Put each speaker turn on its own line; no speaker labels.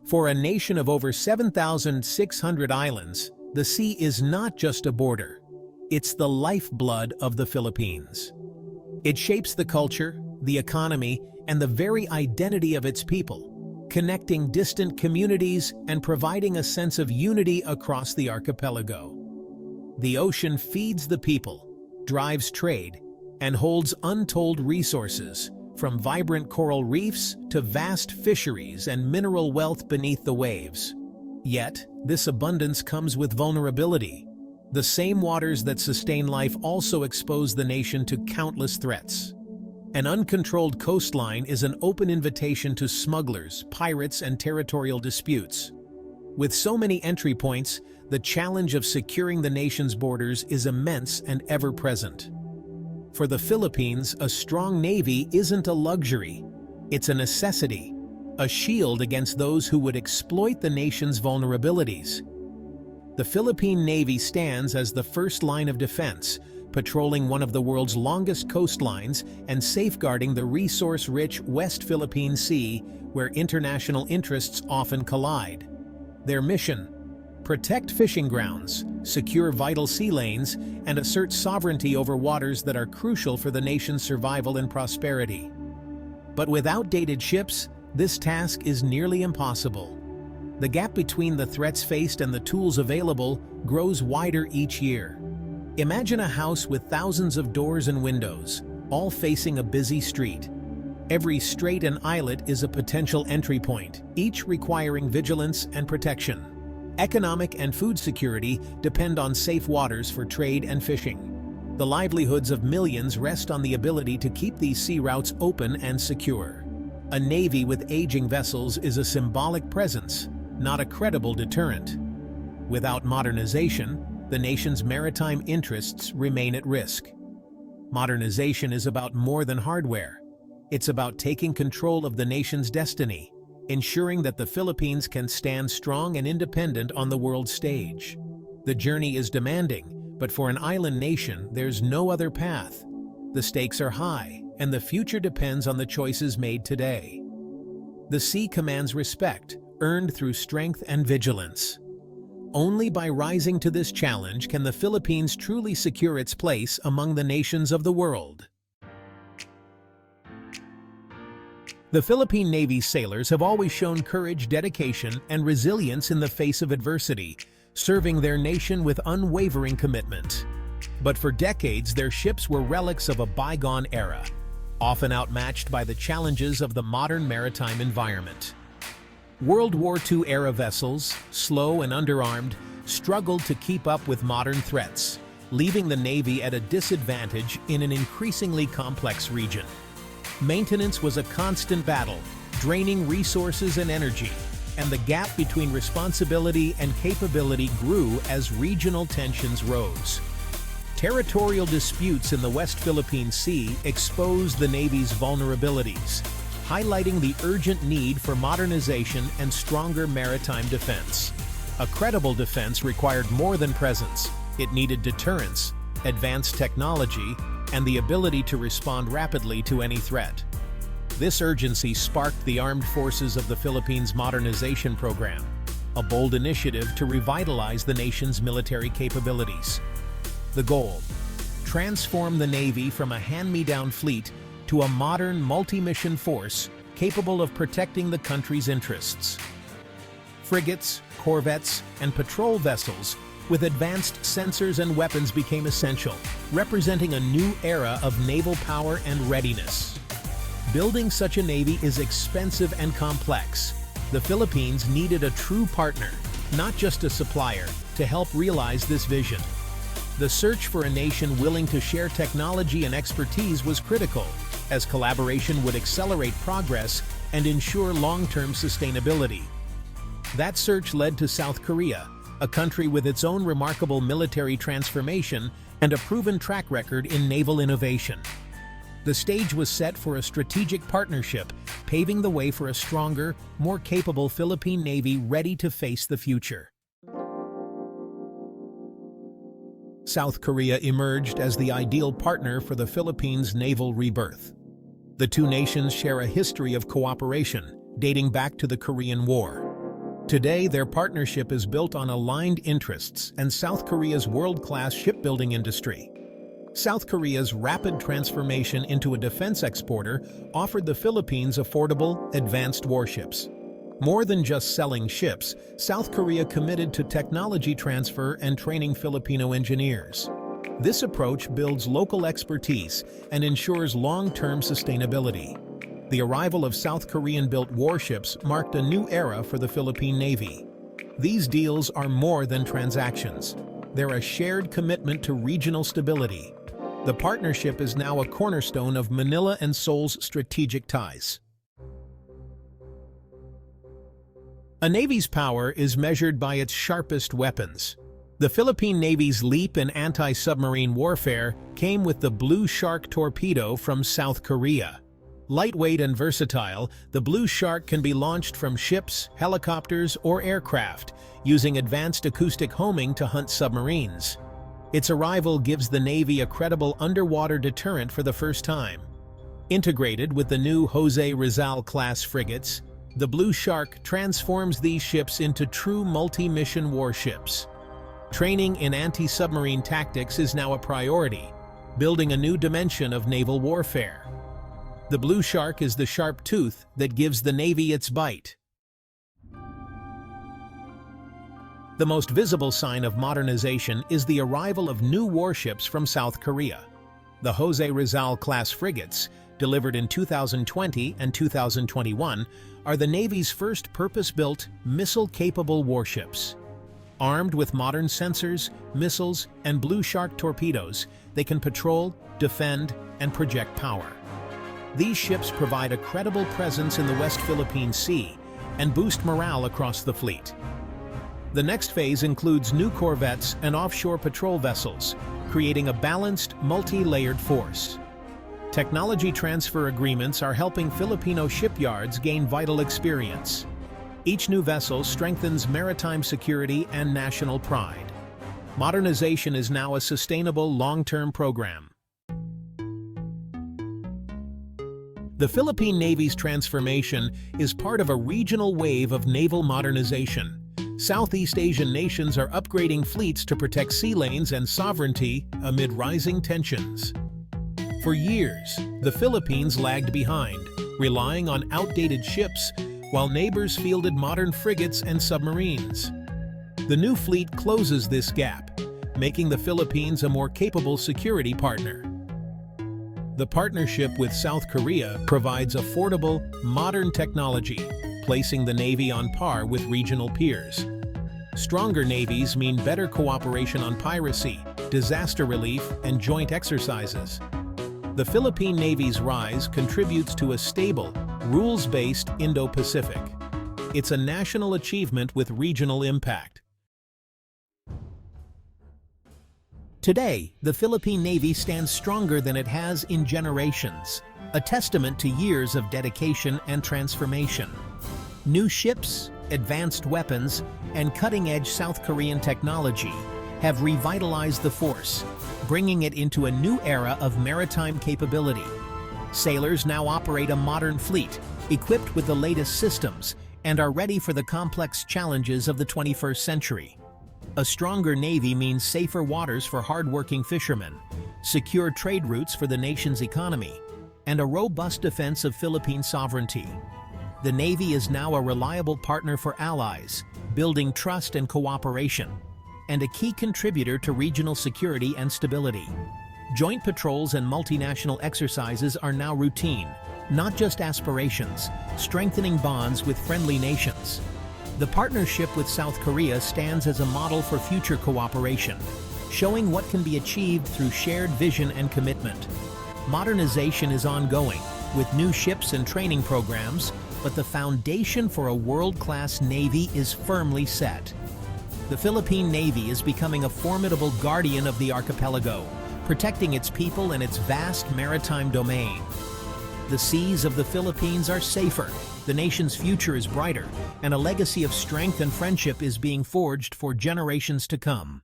For a nation of over 7,600 islands, the sea is not just a border. It's the lifeblood of the Philippines. It shapes the culture, the economy, and the very identity of its people, connecting distant communities and providing a sense of unity across the archipelago. The ocean feeds the people, drives trade, and holds untold resources, from vibrant coral reefs to vast fisheries and mineral wealth beneath the waves. Yet, this abundance comes with vulnerability. The same waters that sustain life also expose the nation to countless threats. An uncontrolled coastline is an open invitation to smugglers, pirates, and territorial disputes. With so many entry points, the challenge of securing the nation's borders is immense and ever-present. For the Philippines, a strong navy isn't a luxury. It's a necessity, a shield against those who would exploit the nation's vulnerabilities. The Philippine Navy stands as the first line of defense, patrolling one of the world's longest coastlines and safeguarding the resource-rich West Philippine Sea, where international interests often collide. Their mission: protect fishing grounds, secure vital sea lanes, and assert sovereignty over waters that are crucial for the nation's survival and prosperity. But with outdated ships, this task is nearly impossible. The gap between the threats faced and the tools available grows wider each year. Imagine a house with thousands of doors and windows, all facing a busy street. Every strait and islet is a potential entry point, each requiring vigilance and protection. Economic and food security depend on safe waters for trade and fishing. The livelihoods of millions rest on the ability to keep these sea routes open and secure. A navy with aging vessels is a symbolic presence, not a credible deterrent. Without modernization, the nation's maritime interests remain at risk. Modernization is about more than hardware. It's about taking control of the nation's destiny, ensuring that the Philippines can stand strong and independent on the world stage. The journey is demanding, but for an island nation, there's no other path. The stakes are high, and the future depends on the choices made today. The sea commands respect, earned through strength and vigilance. Only by rising to this challenge can the Philippines truly secure its place among the nations of the world. The Philippine Navy's sailors have always shown courage, dedication, and resilience in the face of adversity, serving their nation with unwavering commitment. But for decades, their ships were relics of a bygone era, often outmatched by the challenges of the modern maritime environment. World War II-era vessels, slow and underarmed, struggled to keep up with modern threats, leaving the Navy at a disadvantage in an increasingly complex region. Maintenance was a constant battle, draining resources and energy, and the gap between responsibility and capability grew as regional tensions rose. Territorial disputes in the West Philippine Sea exposed the Navy's vulnerabilities, highlighting the urgent need for modernization and stronger maritime defense. A credible defense required more than presence. It needed deterrence, advanced technology, and the ability to respond rapidly to any threat. This urgency sparked the armed forces of the Philippines' Modernization program, a bold initiative to revitalize the nation's military capabilities. The goal: transform the Navy from a hand-me-down fleet to a modern multi-mission force capable of protecting the country's interests. Frigates, corvettes, and patrol vessels with advanced sensors and weapons became essential, representing a new era of naval power and readiness. Building such a navy is expensive and complex. The Philippines needed a true partner, not just a supplier, to help realize this vision. The search for a nation willing to share technology and expertise was critical, as collaboration would accelerate progress and ensure long-term sustainability. That search led to South Korea, a country with its own remarkable military transformation and a proven track record in naval innovation. The stage was set for a strategic partnership, paving the way for a stronger, more capable Philippine Navy ready to face the future. South Korea emerged as the ideal partner for the Philippines' naval rebirth. The two nations share a history of cooperation, dating back to the Korean War. Today, their partnership is built on aligned interests and South Korea's world-class shipbuilding industry. South Korea's rapid transformation into a defense exporter offered the Philippines affordable, advanced warships. More than just selling ships, South Korea committed to technology transfer and training Filipino engineers. This approach builds local expertise and ensures long-term sustainability. The arrival of South Korean-built warships marked a new era for the Philippine Navy. These deals are more than transactions. They're a shared commitment to regional stability. The partnership is now a cornerstone of Manila and Seoul's strategic ties. A Navy's power is measured by its sharpest weapons. The Philippine Navy's leap in anti-submarine warfare came with the Blue Shark torpedo from South Korea. Lightweight and versatile, the Blue Shark can be launched from ships, helicopters, or aircraft, using advanced acoustic homing to hunt submarines. Its arrival gives the Navy a credible underwater deterrent for the first time. Integrated with the new Jose Rizal-class frigates, the Blue Shark transforms these ships into true multi-mission warships. Training in anti-submarine tactics is now a priority, building a new dimension of naval warfare. The Blue Shark is the sharp tooth that gives the Navy its bite. The most visible sign of modernization is the arrival of new warships from South Korea. The Jose Rizal-class frigates, delivered in 2020 and 2021, are the Navy's first purpose-built, missile-capable warships. Armed with modern sensors, missiles, and Blue Shark torpedoes, they can patrol, defend, and project power. These ships provide a credible presence in the West Philippine Sea and boost morale across the fleet. The next phase includes new corvettes and offshore patrol vessels, creating a balanced, multi-layered force. Technology transfer agreements are helping Filipino shipyards gain vital experience. Each new vessel strengthens maritime security and national pride. Modernization is now a sustainable, long-term program. The Philippine Navy's transformation is part of a regional wave of naval modernization. Southeast Asian nations are upgrading fleets to protect sea lanes and sovereignty amid rising tensions. For years, the Philippines lagged behind, relying on outdated ships, while neighbors fielded modern frigates and submarines. The new fleet closes this gap, making the Philippines a more capable security partner. The partnership with South Korea provides affordable, modern technology, placing the Navy on par with regional peers. Stronger navies mean better cooperation on piracy, disaster relief, and joint exercises. The Philippine Navy's rise contributes to a stable, rules-based Indo-Pacific. It's a national achievement with regional impact. Today, the Philippine Navy stands stronger than it has in generations, a testament to years of dedication and transformation. New ships, advanced weapons, and cutting-edge South Korean technology have revitalized the force, bringing it into a new era of maritime capability. Sailors now operate a modern fleet, equipped with the latest systems, and are ready for the complex challenges of the 21st century. A stronger Navy means safer waters for hard-working fishermen, secure trade routes for the nation's economy, and a robust defense of Philippine sovereignty. The Navy is now a reliable partner for allies, building trust and cooperation, and a key contributor to regional security and stability. Joint patrols and multinational exercises are now routine, not just aspirations, strengthening bonds with friendly nations. The partnership with South Korea stands as a model for future cooperation, showing what can be achieved through shared vision and commitment. Modernization is ongoing, with new ships and training programs, but the foundation for a world-class Navy is firmly set. The Philippine Navy is becoming a formidable guardian of the archipelago, protecting its people and its vast maritime domain. The seas of the Philippines are safer, the nation's future is brighter, and a legacy of strength and friendship is being forged for generations to come.